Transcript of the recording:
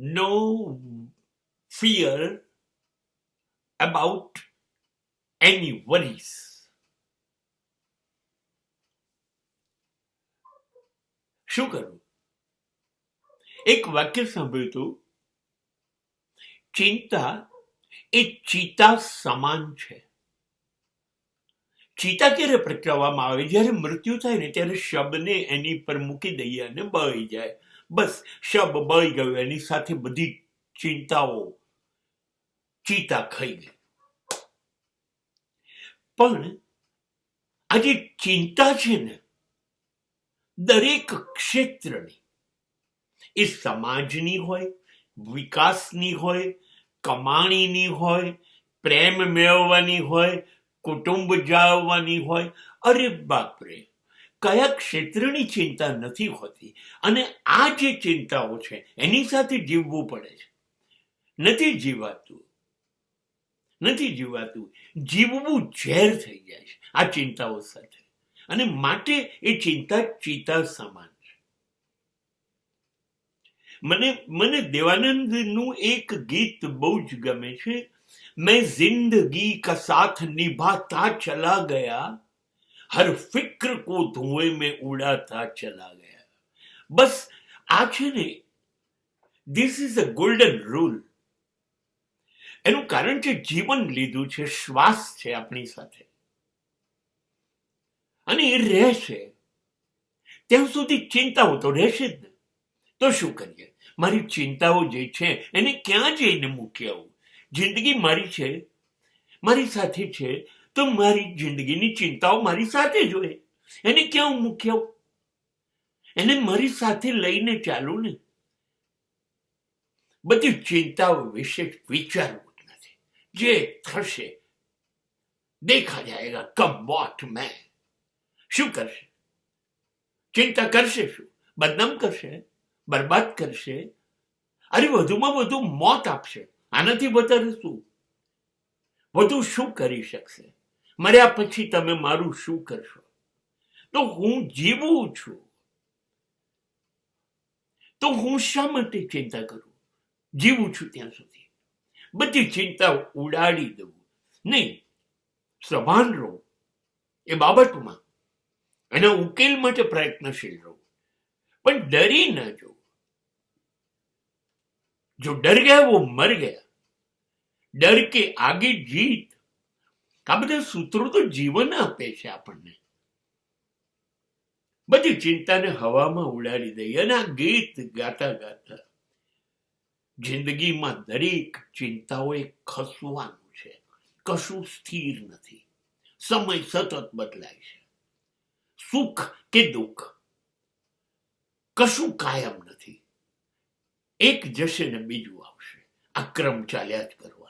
no fear about any worries. શું કરવું? એક વાક્ય સાંભળ્યું હતું, ચિંતા એ ચિતા સમાન છે. ચિતા ક્યારે પ્રગટાવવામાં આવે? જ્યારે મૃત્યુ થાય ને ત્યારે શબને એની પર મૂકી દઈએ અને બળી જાય. બસ શબ બળી ગયું, એની સાથે બધી ચિંતાઓ ચિતા ખાઈ ગઈ. પણ આ જે ચિંતા છે ને, દરેક ક્ષેત્રની, એ સમાજની હોય, વિકાસની હોય, કમાણીની હોય, પ્રેમ મેળવવાની હોય, કુટુંબ જાળવવાની હોય, અરે બાપરે, કયા ક્ષેત્રની ચિંતા નથી હોતી. અને આ જે ચિંતાઓ છે એની સાથે જીવવું પડે છે. નથી જીવાતું. જીવવું ઝેર થઈ જાય છે આ ચિંતાઓ સાથે. અને માટે એ ચિંતા ચિતા સમાન છે. મને દેવાનંદનું એક ગીત બહુ જ ગમે છે, मैं जिंदगी का साथ निभाता चला गया, हर फिक्र को धुएं में उड़ाता चला गया. બસ આ છે ને, this is a golden rule. એનું કારણ છે જીવન લીધું છે, શ્વાસ છે આપણી સાથે, અને એ રહેશે ત્યાં સુધી ચિંતાઓ તો રહેશે જ ને. તો શું કરીએ? મારી ચિંતાઓ જે છે એને ક્યાં જઈને મૂકી આવું? જિંદગી મારી છે, મારી સાથે છે, તો મારી જિંદગીની ચિંતાઓ મારી સાથે જ હોય. એને ક્યાં મૂકી આવું? એને મારી સાથે લઈને ચાલુ ને. બધી ચિંતાઓ વિશે વિચારવું જ નથી. જે થશે દેખા જાયગા, કમ વોટ મેં. શું કરશે? ચિંતા કરશે શું? બદનામ કરશે, બરબાદ કરશે, અરે વધુમાં વધુ મોત આપશે. આનાથી વધારે શું? વધુ શું કરી શકશે? મર્યા પછી તમે મારું શું કરશો? તો હું જીવું છું, તો હું શા માટે ચિંતા કરું? જીવું છું ત્યાં સુધી બધી ચિંતા ઉડાડી દઉં નહીં. સભાન રહો એ બાબતમાં, એના ઉકેલ માટે પ્રયત્નશીલ રહો, પણ ડરી ના જવું. જો ડર ગયા વો મર ગયા. ડર કે આગે જીત. આ બધા સૂત્રો તો જીવન આપે છે આપણને. બધી ચિંતાને હવામાં ઉડાડી દઈએ. અને આ ગીત ગાતા ગાતા જિંદગીમાં દરેક ચિંતાઓએ ખસવાનું છે. કશું સ્થિર નથી. સમય સતત બદલાય છે. સુખ કે દુઃખ કશું કાયમ નથી. એક જશે ને બીજું આવશે. આ ક્રમ ચાલ્યા જ કરો.